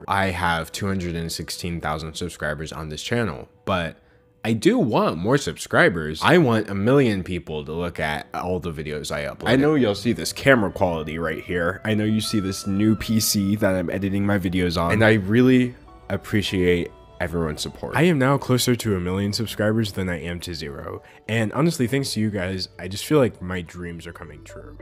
I have 216,000 subscribers on this channel, but I do want more subscribers. I want 1 million people to look at all the videos I upload. I know you'll see this camera quality right here. I know you see this new PC that I'm editing my videos on, and I really appreciate everyone's support. I am now closer to 1 million subscribers than I am to 0. And honestly, thanks to you guys, I just feel like my dreams are coming true.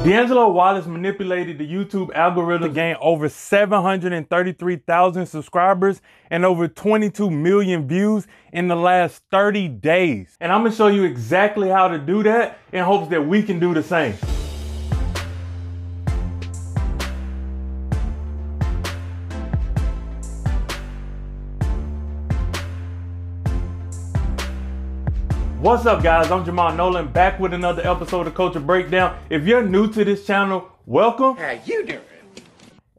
Deangelo Wallace manipulated the YouTube algorithm to gain over 733,000 subscribers and over 22 million views in the last 30 days. And I'm gonna show you exactly how to do that in hopes that we can do the same. What's up, guys? I'm Jamal Nolan, back with another episode of Culture Breakdown. If you're new to this channel, welcome. How you doing?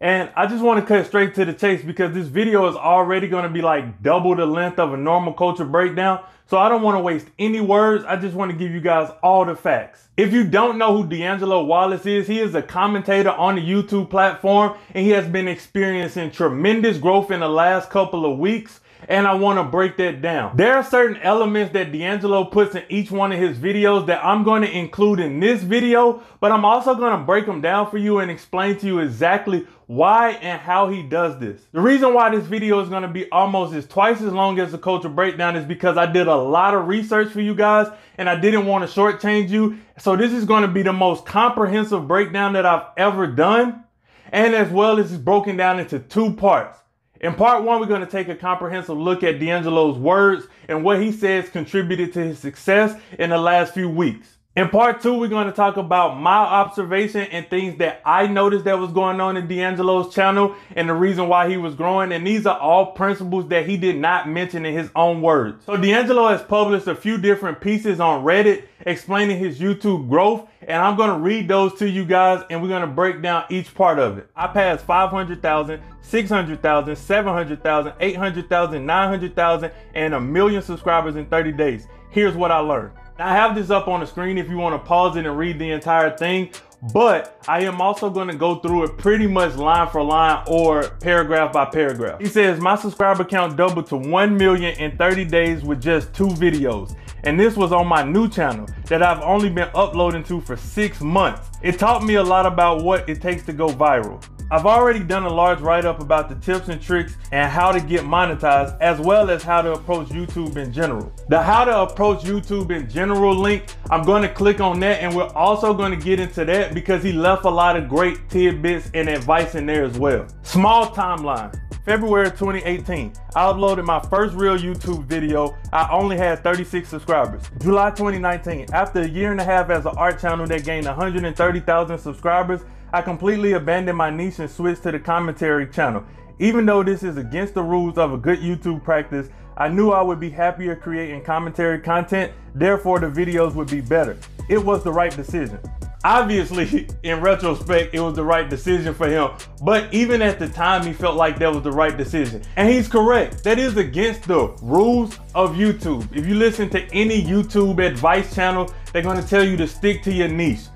And I just want to cut straight to the chase because this video is already going to be like double the length of a normal Culture Breakdown. So I don't want to waste any words. I just want to give you guys all the facts. If you don't know who Deangelo Wallace is, he is a commentator on the YouTube platform, and he has been experiencing tremendous growth in the last couple of weeks. And I want to break that down. There are certain elements that Deangelo puts in each one of his videos that I'm going to include in this video, but I'm also going to break them down for you and explain to you exactly why and how he does this. The reason why this video is going to be almost twice as long as the Culture Breakdown is because I did a lot of research for you guys and I didn't want to shortchange you. So this is going to be the most comprehensive breakdown that I've ever done. And as well as it's broken down into 2 parts. In part 1, we're going to take a comprehensive look at Deangelo's words and what he says contributed to his success in the last few weeks. In part 2, we're going to talk about my observation and things that I noticed that was going on in Deangelo's channel and the reason why he was growing. And these are all principles that he did not mention in his own words. So Deangelo has published a few different pieces on Reddit explaining his YouTube growth. And I'm going to read those to you guys and we're going to break down each part of it. I passed 500,000, 600,000, 700,000, 800,000, 900,000, and 1 million subscribers in 30 days. Here's what I learned. Now, I have this up on the screen if you want to pause it and read the entire thing, but I am also going to go through it pretty much line for line or paragraph by paragraph. He says, my subscriber count doubled to 1 million in 30 days with just 2 videos. And this was on my new channel that I've only been uploading to for 6 months. It taught me a lot about what it takes to go viral. I've already done a large write-up about the tips and tricks and how to get monetized, as well as how to approach YouTube in general. The how to approach YouTube in general link, I'm going to click on that, and we're also going to get into that because he left a lot of great tidbits and advice in there as well. Small timeline. February 2018, I uploaded my first real YouTube video. I only had 36 subscribers. July 2019, after a year and a half as an art channel that gained 130,000 subscribers, I completely abandoned my niche and switched to the commentary channel. Even though this is against the rules of a good YouTube practice, I knew I would be happier creating commentary content, therefore the videos would be better. It was the right decision. Obviously, in retrospect, it was the right decision for him, but even at the time, he felt like that was the right decision. And he's correct. That is against the rules of YouTube. If you listen to any YouTube advice channel, they're going to tell you to stick to your niche.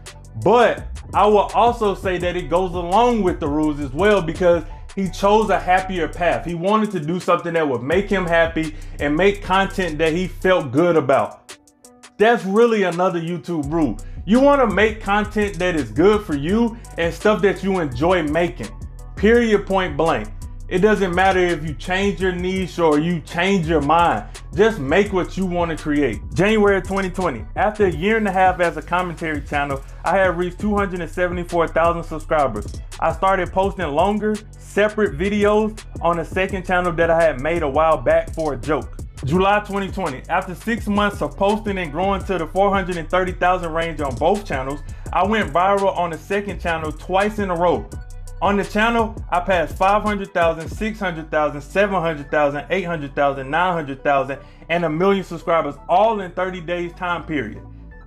But I will also say that it goes along with the rules as well because he chose a happier path. He wanted to do something that would make him happy and make content that he felt good about. That's really another YouTube rule. You want to make content that is good for you and stuff that you enjoy making. Period, point blank. It doesn't matter if you change your niche or you change your mind. Just make what you want to create. January 2020, after a year and a half as a commentary channel, I had reached 274,000 subscribers. I started posting longer, separate videos on a second channel that I had made a while back for a joke. July 2020, after 6 months of posting and growing to the 430,000 range on both channels, I went viral on the second channel twice in a row. On the channel, I passed 500,000, 600,000, 700,000, 800,000, 900,000, and 1 million subscribers all in 30 days time period.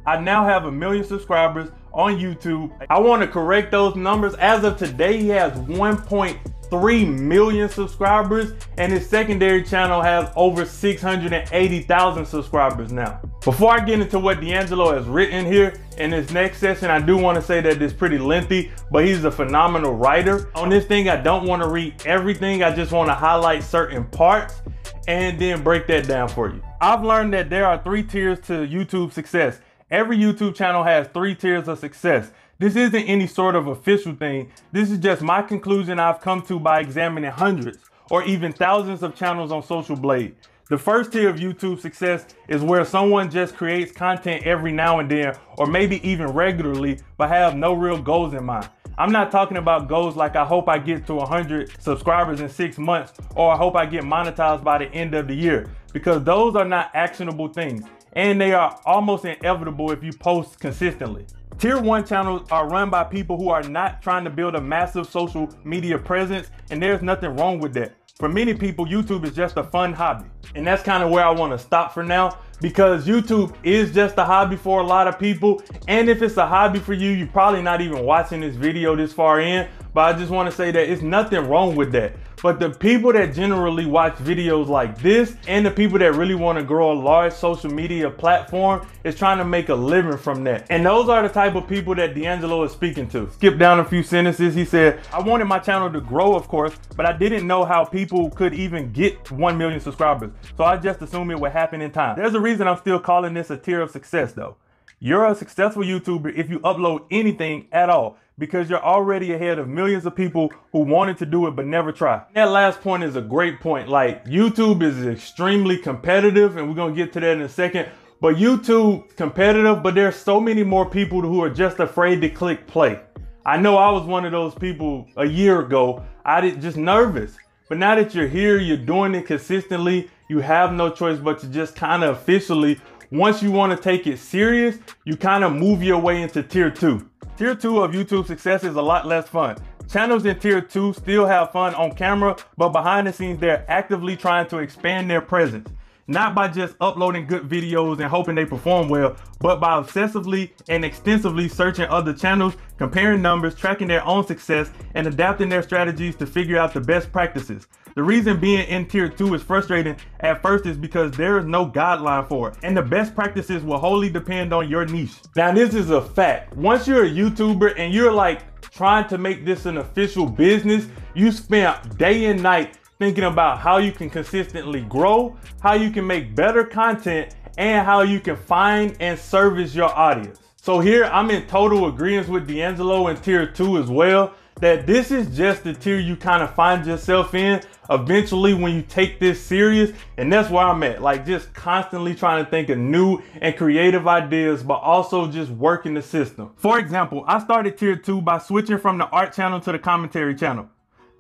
I now have 1 million subscribers on YouTube. I want to correct those numbers. As of today, he has 1.2 3 million subscribers, and his secondary channel has over 680,000 subscribers now. Before I get into what Deangelo has written here in this next session, I do want to say that it's pretty lengthy, but he's a phenomenal writer. On this thing, I don't want to read everything. I just want to highlight certain parts and then break that down for you. I've learned that there are 3 tiers to YouTube success. Every YouTube channel has 3 tiers of success. This isn't any sort of official thing. This is just my conclusion I've come to by examining hundreds or even thousands of channels on Social Blade. The first tier of YouTube success is where someone just creates content every now and then, or maybe even regularly, but have no real goals in mind. I'm not talking about goals like I hope I get to 100 subscribers in 6 months, or I hope I get monetized by the end of the year, because those are not actionable things, and they are almost inevitable if you post consistently. Tier 1 channels are run by people who are not trying to build a massive social media presence, and there's nothing wrong with that. For many people, YouTube is just a fun hobby. And that's kind of where I want to stop for now, because YouTube is just a hobby for a lot of people. And if it's a hobby for you, you're probably not even watching this video this far in. But I just want to say that it's nothing wrong with that. But the people that generally watch videos like this, and the people that really want to grow a large social media platform, is trying to make a living from that. And those are the type of people that Deangelo is speaking to. Skip down a few sentences. He said, I wanted my channel to grow, of course, but I didn't know how people could even get 1 million subscribers. So I just assumed it would happen in time. There's a reason I'm still calling this a tier of success though. You're a successful YouTuber if you upload anything at all, because you're already ahead of millions of people who wanted to do it but never tried. That last point is a great point. Like, YouTube is extremely competitive, and we're gonna get to that in a second. But YouTube competitive, but there's so many more people who are just afraid to click play. I know I was one of those people a year ago. I did just nervous. But now that you're here, you're doing it consistently, you have no choice but to just kind of officially, once you want to take it serious, you kind of move your way into tier 2. Tier 2 of YouTube success is a lot less fun. Channels in tier 2 still have fun on camera, but behind the scenes, they're actively trying to expand their presence. Not by just uploading good videos and hoping they perform well, but by obsessively and extensively searching other channels, comparing numbers, tracking their own success, and adapting their strategies to figure out the best practices. The reason being in tier 2 is frustrating at first is because there is no guideline for it, and the best practices will wholly depend on your niche. Now, this is a fact. Once you're a YouTuber and you're like trying to make this an official business, you spend day and night thinking about how you can consistently grow, how you can make better content, and how you can find and service your audience. So here I'm in total agreement with Deangelo in tier 2 as well, that this is just the tier you kind of find yourself in eventually when you take this serious. And that's where I'm at, like just constantly trying to think of new and creative ideas, but also just working the system. For example, I started tier 2 by switching from the art channel to the commentary channel.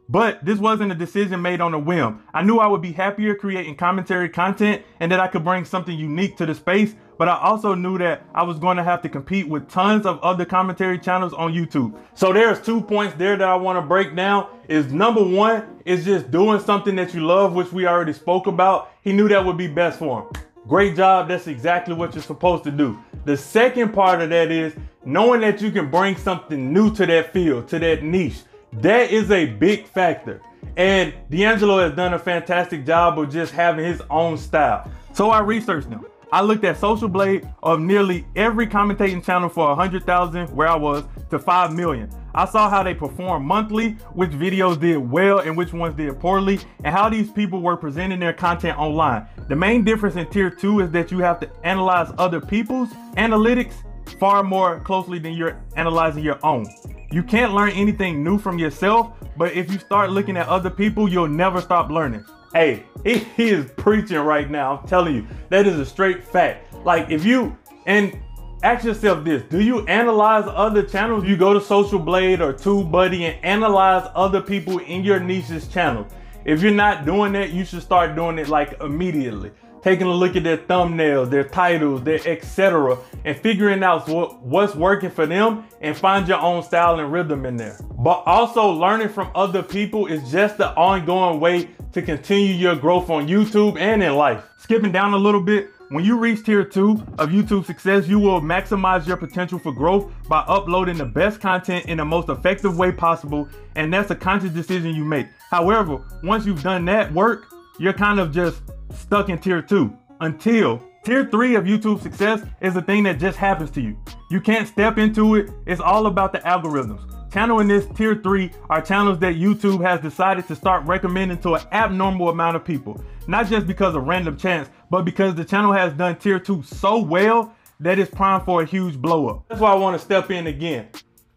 But this wasn't a decision made on a whim. I knew I would be happier creating commentary content and that I could bring something unique to the space, but I also knew that I was going to have to compete with tons of other commentary channels on YouTube. So there's 2 points there that I want to break down. Is number 1 is just doing something that you love, which we already spoke about. He knew that would be best for him. Great job. That's exactly what you're supposed to do. The second part of that is knowing that you can bring something new to that field, to that niche. That is a big factor. And Deangelo has done a fantastic job of just having his own style. So I researched them. I looked at Social Blade of nearly every commentating channel for 100,000, where I was, to 5 million. I saw how they performed monthly, which videos did well and which ones did poorly, and how these people were presenting their content online. The main difference in tier 2 is that you have to analyze other people's analytics far more closely than you're analyzing your own. You can't learn anything new from yourself, but if you start looking at other people, you'll never stop learning. Hey, he is preaching right now. I'm telling you, that is a straight fact. Like, if you, and ask yourself this, do you analyze other channels? You go to Social Blade or TubeBuddy and analyze other people in your niche's channel. If you're not doing that, you should start doing it like immediately. Taking a look at their thumbnails, their titles, their etc., and figuring out what's working for them, and find your own style and rhythm in there. But also learning from other people is just the ongoing way to continue your growth on YouTube and in life. Skipping down a little bit, when you reach tier 2 of YouTube success, you will maximize your potential for growth by uploading the best content in the most effective way possible, and that's a conscious decision you make. However, once you've done that work, you're kind of just stuck in tier 2 until tier 3 of YouTube success is a thing that just happens to you. You can't step into it. It's all about the algorithms. Channel in this tier 3 are channels that YouTube has decided to start recommending to an abnormal amount of people. Not just because of random chance, but because the channel has done tier 2 so well that it's primed for a huge blow up. That's why I want to step in again.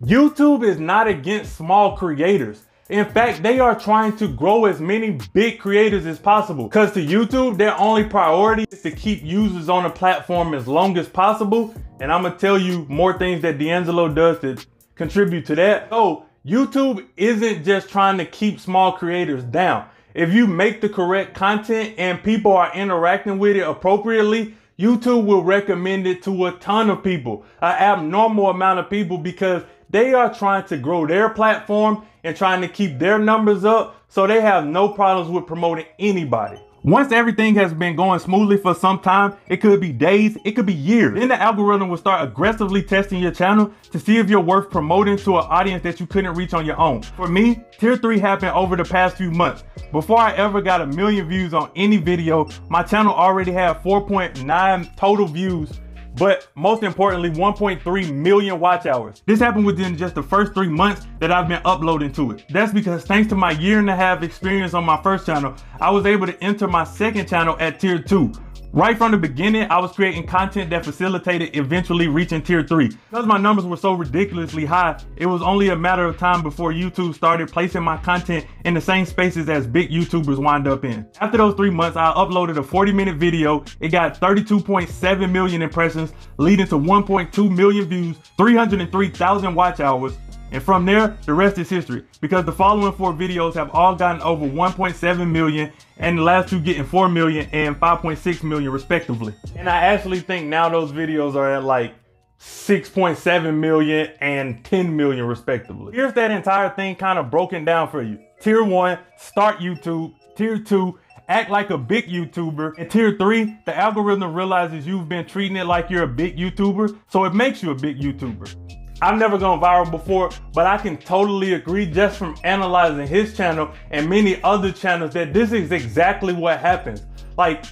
YouTube is not against small creators. In fact, they are trying to grow as many big creators as possible. Because to YouTube, their only priority is to keep users on the platform as long as possible. And I'm gonna tell you more things that D'Angelo does to contribute to that. So YouTube isn't just trying to keep small creators down. If you make the correct content and people are interacting with it appropriately, YouTube will recommend it to a ton of people, an abnormal amount of people, because they are trying to grow their platform and trying to keep their numbers up, so they have no problems with promoting anybody. Once everything has been going smoothly for some time, it could be days, it could be years, then the algorithm will start aggressively testing your channel to see if you're worth promoting to an audience that you couldn't reach on your own. For me, tier 3 happened over the past few months. Before I ever got 1 million views on any video, my channel already had 4.9 total views, but most importantly, 1.3 million watch hours. This happened within just the first 3 months that I've been uploading to it. That's because thanks to my 1.5 year experience on my first channel, I was able to enter my second channel at tier 2. Right from the beginning, I was creating content that facilitated eventually reaching tier 3. Because my numbers were so ridiculously high, it was only a matter of time before YouTube started placing my content in the same spaces as big YouTubers wind up in. After those 3 months, I uploaded a 40-minute video. It got 32.7 million impressions, leading to 1.2 million views, 303,000 watch hours. And from there, the rest is history, because the following 4 videos have all gotten over 1.7 million, and the last 2 getting 4 million and 5.6 million respectively. And I actually think now those videos are at like 6.7 million and 10 million respectively. Here's that entire thing kind of broken down for you. Tier 1, start YouTube. Tier 2, act like a big YouTuber. And tier 3, the algorithm realizes you've been treating it like you're a big YouTuber, so it makes you a big YouTuber. I've never gone viral before, but I can totally agree just from analyzing his channel and many other channels that this is exactly what happens. Like,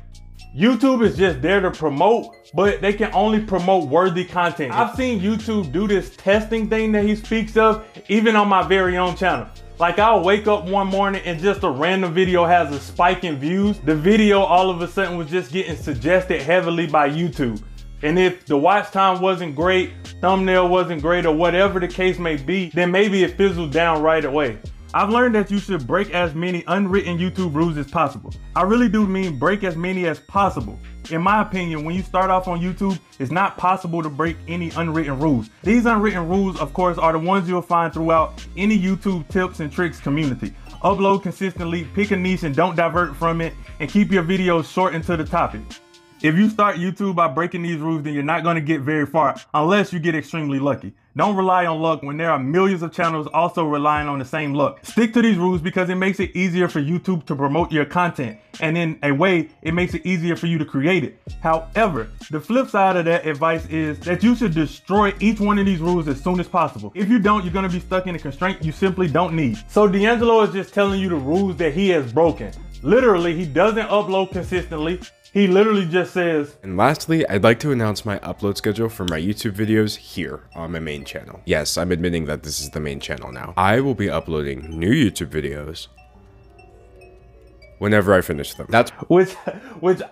YouTube is just there to promote, but they can only promote worthy content. I've seen YouTube do this testing thing that he speaks of, even on my very own channel. Like, I'll wake up one morning and just a random video has a spike in views. The video all of a sudden was just getting suggested heavily by YouTube. And if the watch time wasn't great, thumbnail wasn't great, or whatever the case may be, then maybe it fizzled down right away. I've learned that you should break as many unwritten YouTube rules as possible. I really do mean break as many as possible. In my opinion, when you start off on YouTube, it's not possible to break any unwritten rules. These unwritten rules, of course, are the ones you'll find throughout any YouTube tips and tricks community. Upload consistently, pick a niche and don't divert from it, and keep your videos short and to the topic. If you start YouTube by breaking these rules, then you're not going to get very far unless you get extremely lucky. Don't rely on luck when there are millions of channels also relying on the same luck. Stick to these rules because it makes it easier for YouTube to promote your content. And in a way, it makes it easier for you to create it. However, the flip side of that advice is that you should destroy each one of these rules as soon as possible. If you don't, you're going to be stuck in a constraint you simply don't need. So D'Angelo is just telling you the rules that he has broken. Literally, he doesn't upload consistently. He literally just says. And lastly, I'd like to announce my upload schedule for my YouTube videos here on my main channel. Yes, I'm admitting that this is the main channel now. I will be uploading new YouTube videos whenever I finish them. That's which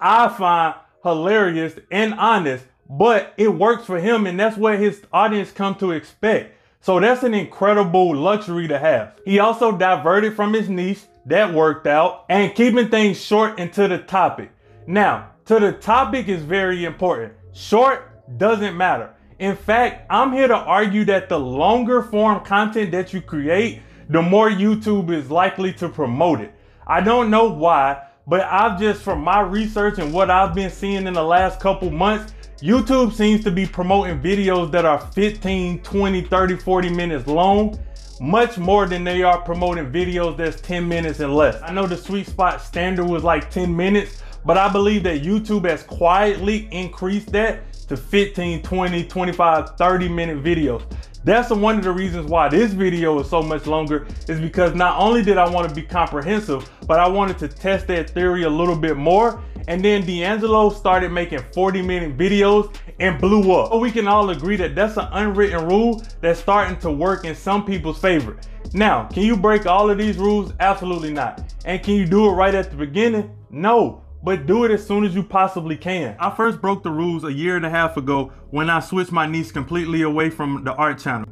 I find hilarious and honest, but it works for him, and that's what his audience come to expect. So that's an incredible luxury to have. He also diverted from his niche, that worked out, and keeping things short and to the topic. Now, to the topic is very important. Short doesn't matter. In fact, I'm here to argue that the longer form content that you create, the more YouTube is likely to promote it. I don't know why, but I've just, from my research and what I've been seeing in the last couple months, YouTube seems to be promoting videos that are 15, 20, 30, 40 minutes long, much more than they are promoting videos that's 10 minutes and less. I know the sweet spot standard was like 10 minutes, but I believe that YouTube has quietly increased that to 15, 20, 25, 30 minute videos. That's one of the reasons why this video is so much longer, is because not only did I want to be comprehensive, but I wanted to test that theory a little bit more. And then D'Angelo started making 40-minute videos and blew up. So we can all agree that that's an unwritten rule that's starting to work in some people's favor. Now, can you break all of these rules? Absolutely not. And can you do it right at the beginning? No, but do it as soon as you possibly can. I first broke the rules 1.5 years ago when I switched my niche completely away from the art channel.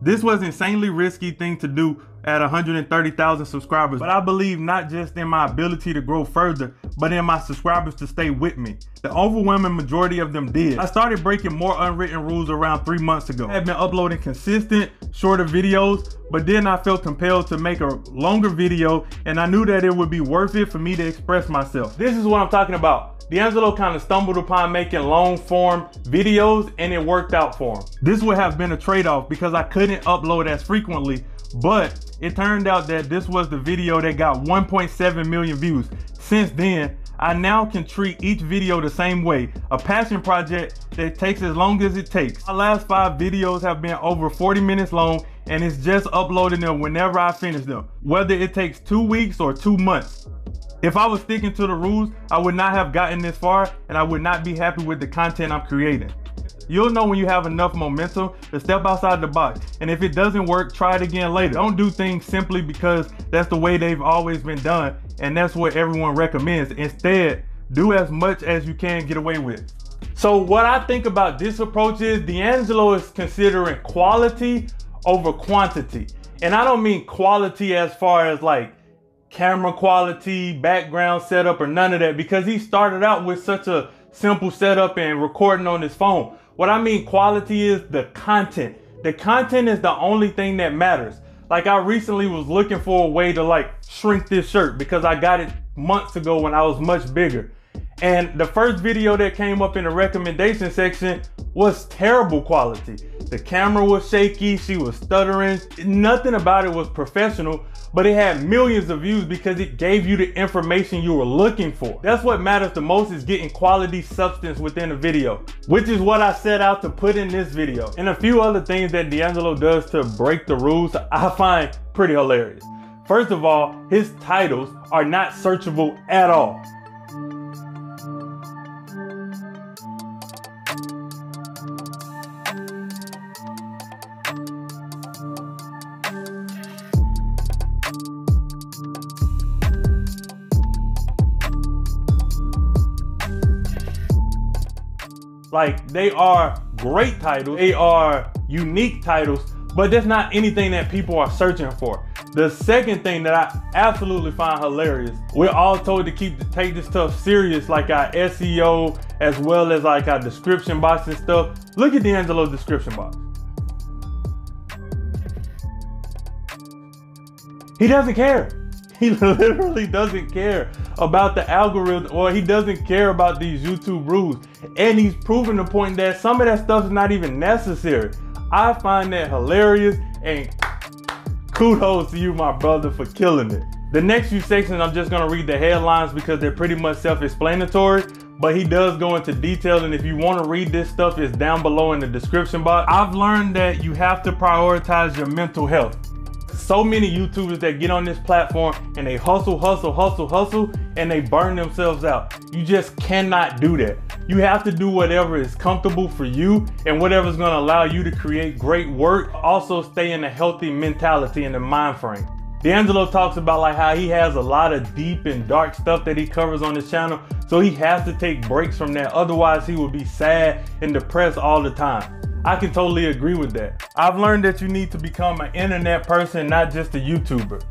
This was an insanely risky thing to do at 130,000 subscribers, but I believe not just in my ability to grow further, but in my subscribers to stay with me. The overwhelming majority of them did. I started breaking more unwritten rules around 3 months ago. I have been uploading consistent, shorter videos, but then I felt compelled to make a longer video, and I knew that it would be worth it for me to express myself. This is what I'm talking about. D'Angelo kind of stumbled upon making long form videos, and it worked out for him. This would have been a trade-off because I couldn't upload as frequently, but it turned out that this was the video that got 1.7 million views. Since then, I now can treat each video the same way, a passion project that takes as long as it takes. My last 5 videos have been over 40 minutes long, and it's just uploading them whenever I finish them, whether it takes 2 weeks or 2 months. If I was sticking to the rules, I would not have gotten this far, and I would not be happy with the content I'm creating. You'll know when you have enough momentum to step outside the box, and if it doesn't work, try it again later. Don't do things simply because that's the way they've always been done, and that's what everyone recommends. Instead, do as much as you can get away with. So what I think about this approach is D'Angelo is considering quality over quantity. And I don't mean quality as far as like camera quality, background setup, or none of that, because he started out with such a simple setup and recording on his phone. What I mean quality is the content. The content is the only thing that matters. Like I recently was looking for a way to like shrink this shirt because I got it months ago when I was much bigger. And the first video that came up in the recommendation section was terrible quality. The camera was shaky, she was stuttering. Nothing about it was professional, but it had millions of views because it gave you the information you were looking for. That's what matters the most, is getting quality substance within a video, which is what I set out to put in this video. And a few other things that D'Angelo does to break the rules I find pretty hilarious. First of all, his titles are not searchable at all. Like, they are great titles, they are unique titles, but that's not anything that people are searching for. The second thing that I absolutely find hilarious, we're all told to take this stuff serious, like our SEO, as well as like our description box and stuff. Look at D'Angelo's description box. He doesn't care. He literally doesn't care about the algorithm, or he doesn't care about these YouTube rules. And he's proving the point that some of that stuff is not even necessary. I find that hilarious, and kudos to you, my brother, for killing it. The next few sections, I'm just gonna read the headlines because they're pretty much self-explanatory, but he does go into detail, and if you wanna read this stuff, it's down below in the description box. I've learned that you have to prioritize your mental health. So many YouTubers that get on this platform and they hustle, and they burn themselves out. You just cannot do that. You have to do whatever is comfortable for you and whatever's gonna allow you to create great work. Also stay in a healthy mentality and a mind frame. D'Angelo talks about like how he has a lot of deep and dark stuff that he covers on his channel, so he has to take breaks from that. Otherwise he would be sad and depressed all the time. I can totally agree with that. I've learned that you need to become an internet person, not just a YouTuber.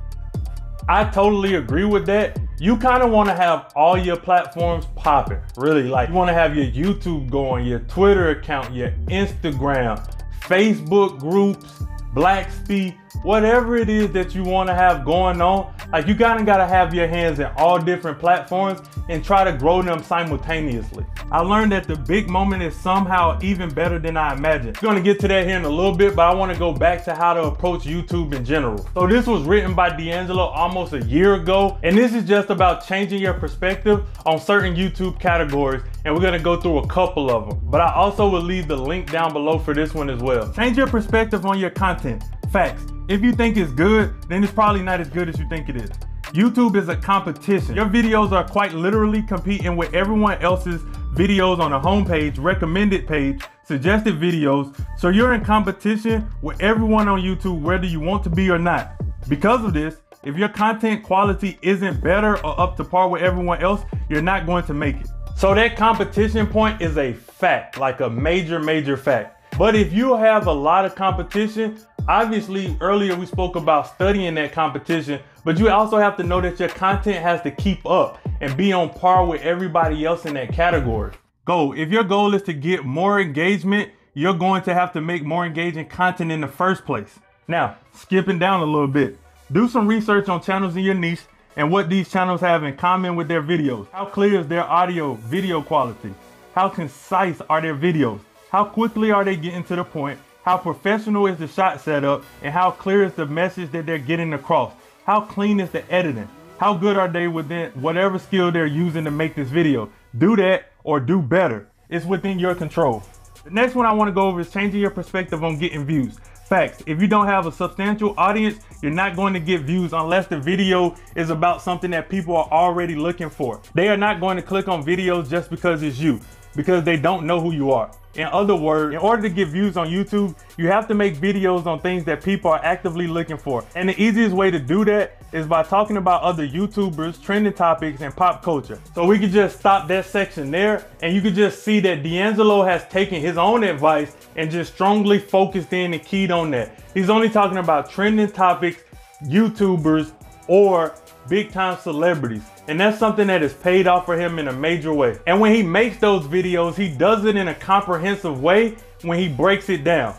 I totally agree with that. You kind of want to have all your platforms popping, really. Like, you want to have your YouTube going, your Twitter account, your Instagram, Facebook groups, Blackspeed, whatever it is that you want to have going on. Like, you gotta have your hands in all different platforms and try to grow them simultaneously. I learned that the big moment is somehow even better than I imagined. We're gonna get to that here in a little bit, but I wanna go back to how to approach YouTube in general. So this was written by D'Angelo almost a year ago, and this is just about changing your perspective on certain YouTube categories and we're gonna go through a couple of them. But I also will leave the link down below for this one as well. Change your perspective on your content. Facts. If you think it's good, then it's probably not as good as you think it is. YouTube is a competition. Your videos are quite literally competing with everyone else's videos on the homepage, recommended page, suggested videos. So you're in competition with everyone on YouTube, whether you want to be or not. Because of this, if your content quality isn't better or up to par with everyone else, you're not going to make it. So that competition point is a fact, like a major fact. But if you have a lot of competition, obviously earlier we spoke about studying that competition, but you also have to know that your content has to keep up and be on par with everybody else in that category. If your goal is to get more engagement, you're going to have to make more engaging content in the first place. Now, skipping down a little bit, do some research on channels in your niche and what these channels have in common with their videos. How clear is their audio, video quality? How concise are their videos? How quickly are they getting to the point? How professional is the shot setup? And how clear is the message that they're getting across? How clean is the editing? How good are they within whatever skill they're using to make this video? Do that or do better. It's within your control. The next one I want to go over is changing your perspective on getting views. Facts. If you don't have a substantial audience, you're not going to get views unless the video is about something that people are already looking for. They are not going to click on videos just because it's you, because they don't know who you are. In other words, in order to get views on YouTube, you have to make videos on things that people are actively looking for. And the easiest way to do that is by talking about other YouTubers, trending topics, and pop culture. So we could just stop that section there, and you could just see that D'angelo has taken his own advice and just strongly focused in and keyed on that. He's only talking about trending topics, YouTubers, or big time celebrities. And that's something that has paid off for him in a major way. And when he makes those videos, he does it in a comprehensive way when he breaks it down.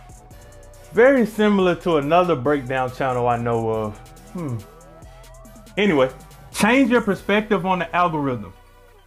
Very similar to another breakdown channel I know of. Anyway, change your perspective on the algorithm.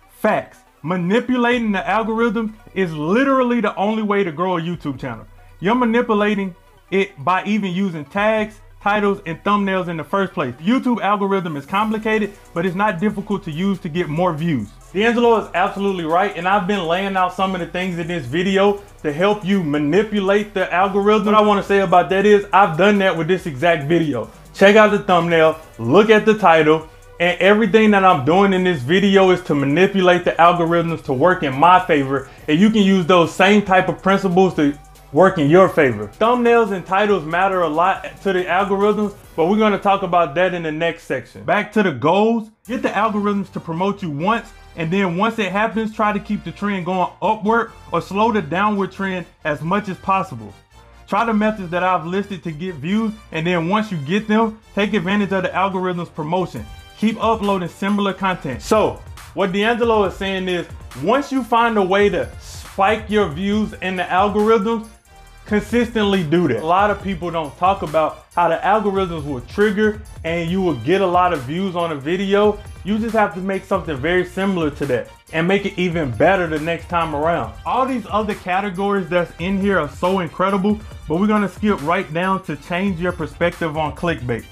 Facts. Manipulating the algorithm is literally the only way to grow a YouTube channel. You're manipulating it by even using tags, titles, and thumbnails in the first place. The YouTube algorithm is complicated, but it's not difficult to use to get more views. D'angelo is absolutely right, and I've been laying out some of the things in this video to help you manipulate the algorithm. What I want to say about that is I've done that with this exact video. Check out the thumbnail, look at the title, and everything that I'm doing in this video is to manipulate the algorithms to work in my favor, and you can use those same type of principles to work in your favor. Thumbnails and titles matter a lot to the algorithms, but we're gonna talk about that in the next section. Back to the goals, get the algorithms to promote you once, and then once it happens, try to keep the trend going upward or slow the downward trend as much as possible. Try the methods that I've listed to get views, and then once you get them, take advantage of the algorithm's promotion. Keep uploading similar content. So, what D'angelo is saying is, once you find a way to spike your views in the algorithms, consistently do that. A lot of people don't talk about how the algorithms will trigger and you will get a lot of views on a video. You just have to make something very similar to that and make it even better the next time around. All these other categories that's in here are so incredible, but we're gonna skip right down to change your perspective on clickbait.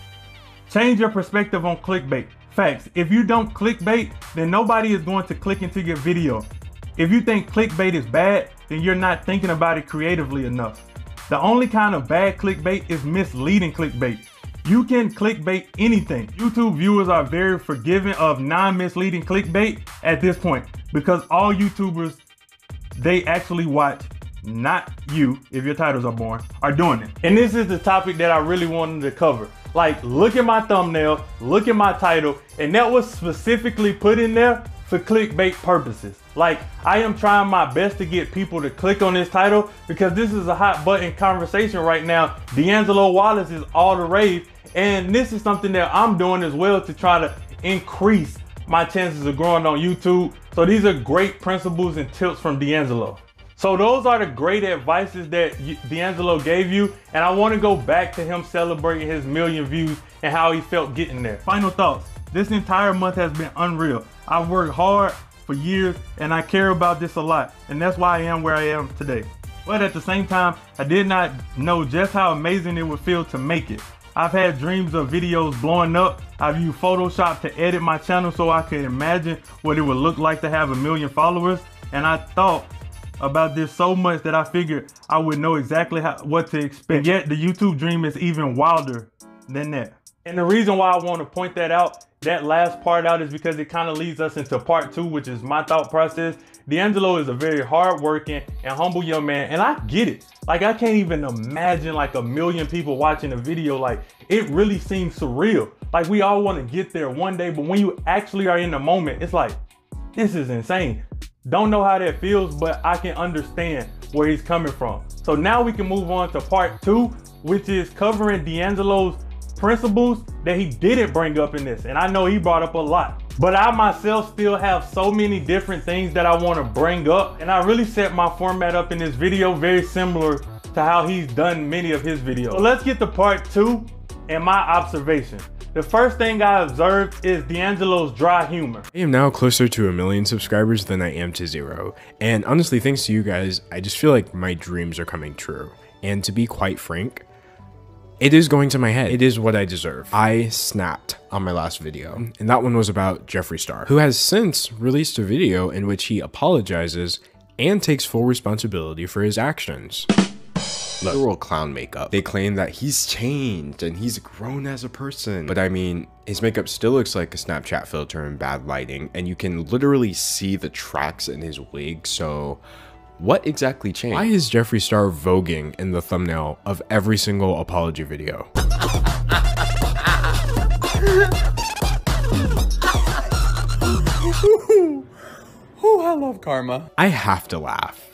Change your perspective on clickbait. Facts. If you don't clickbait, then nobody is going to click into your video. If you think clickbait is bad, then you're not thinking about it creatively enough. The only kind of bad clickbait is misleading clickbait. You can clickbait anything. YouTube viewers are very forgiving of non-misleading clickbait at this point because all YouTubers they actually watch, not you, if your titles are boring, are doing it. And this is the topic that I really wanted to cover. Like, look at my thumbnail, look at my title, and that was specifically put in there for clickbait purposes. Like, I am trying my best to get people to click on this title because this is a hot button conversation right now. Deangelo Wallace is all the rave, and this is something that I'm doing as well to try to increase my chances of growing on YouTube. So these are great principles and tips from D'angelo. So those are the great advices that D'angelo gave you, and I want to go back to him celebrating his 1 million views and how he felt getting there. Final thoughts. This entire month has been unreal. I've worked hard for years and I care about this a lot, and that's why I am where I am today. But at the same time, I did not know just how amazing it would feel to make it. I've had dreams of videos blowing up. I've used Photoshop to edit my channel so I could imagine what it would look like to have 1 million followers. And I thought about this so much that I figured I would know exactly what to expect. And yet the YouTube dream is even wilder than that. And the reason why I want to point that out, that last part out, is because it kind of leads us into part 2, which is my thought process. D'angelo is a very hardworking and humble young man, and I get it. Like, I can't even imagine like 1 million people watching a video. Like, it really seems surreal. Like, we all want to get there one day, but when you actually are in the moment, it's like, this is insane. Don't know how that feels, but I can understand where he's coming from. So now we can move on to part 2, which is covering D'angelo's principles that he didn't bring up in this. And I know he brought up a lot, but I myself still have so many different things that I want to bring up. And I really set my format up in this video very similar to how he's done many of his videos. So let's get to part 2 and my observation. The first thing I observed is D'angelo's dry humor. I am now closer to 1 million subscribers than I am to 0. And honestly, thanks to you guys, I just feel like my dreams are coming true. And to be quite frank, it is going to my head. It is what I deserve. I snapped on my last video, and that one was about Jeffree Star, who has since released a video in which he apologizes and takes full responsibility for his actions. Literal clown makeup. They claim that he's changed and he's grown as a person. But I mean, his makeup still looks like a Snapchat filter in bad lighting, and you can literally see the tracks in his wig, so what exactly changed? Why is Jeffree Star voguing in the thumbnail of every single apology video? I love karma. I have to laugh.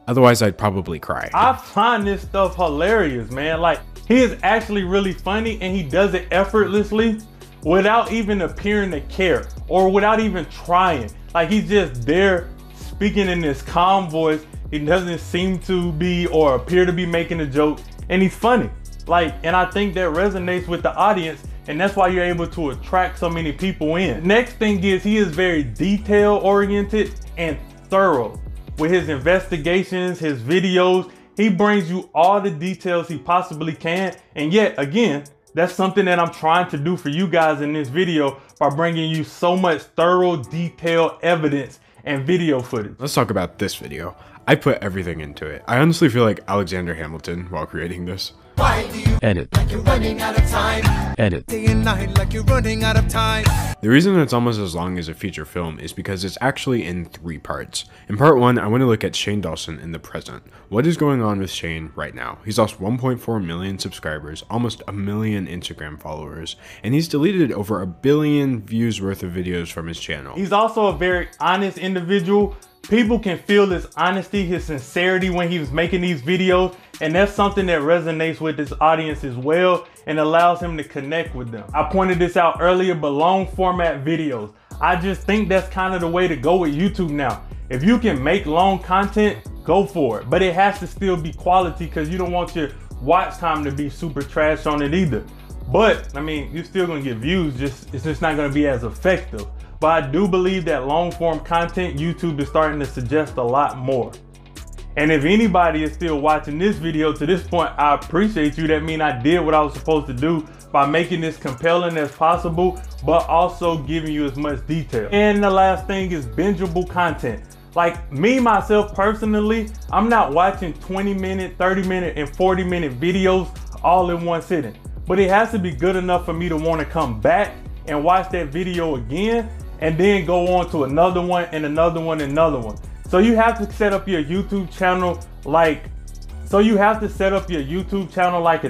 Otherwise, I'd probably cry. I find this stuff hilarious, man. Like, he is actually really funny, and he does it effortlessly without even appearing to care or without even trying. Like, he's just there speaking in this calm voice. He doesn't seem to be or appear to be making a joke, and he's funny. Like, and I think that resonates with the audience, and that's why you're able to attract so many people in. Next thing is, he is very detail oriented and thorough with his investigations, his videos. He brings you all the details he possibly can. And yet again, that's something that I'm trying to do for you guys in this video by bringing you so much thorough, detailed evidence and video footage. Let's talk about this video. I put everything into it. I honestly feel like Alexander Hamilton while creating this. Why do you edit like you're running out of time? Edit day and night like you're running out of time. The reason it's almost as long as a feature film is because it's actually in 3 parts. In part 1, I want to look at Shane Dawson in the present. What is going on with Shane right now? He's lost 1.4 million subscribers, almost 1 million Instagram followers, and he's deleted over 1 billion views worth of videos from his channel. He's also a very honest individual. People can feel his honesty, his sincerity when he was making these videos, and that's something that resonates with his audience as well and allows him to connect with them. I pointed this out earlier, but long format videos, I just think that's kind of the way to go with YouTube now. If you can make long content, go for it, but it has to still be quality because you don't want your watch time to be super trash on it either. But I mean, you're still gonna get views, it's just not gonna be as effective. But I do believe that long form content, YouTube is starting to suggest a lot more. And if anybody is still watching this video to this point, I appreciate you. That means I did what I was supposed to do by making this compelling as possible, but also giving you as much detail. And the last thing is bingeable content. Like me, myself personally, I'm not watching 20-minute, 30-minute, and 40-minute videos all in one sitting. But it has to be good enough for me to want to come back and watch that video again, and then go on to another one and another one and another one. So you have to set up your YouTube channel like a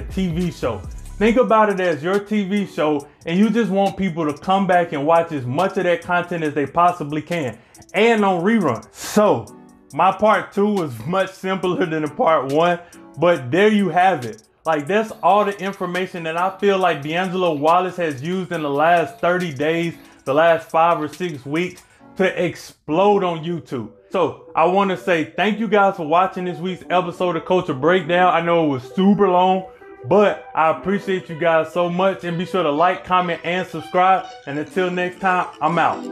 TV show. Think about it as your TV show, and you just want people to come back and watch as much of that content as they possibly can, and on reruns. So my part 2 was much simpler than the part 1, but there you have it. Like, that's all the information that I feel like Deangelo Wallace has used in the last 30 days, the last 5 or 6 weeks to explode on YouTube. So I want to say thank you guys for watching this week's episode of Culture Breakdown. I know it was super long, but I appreciate you guys so much, and be sure to like, comment, and subscribe. And until next time, I'm out.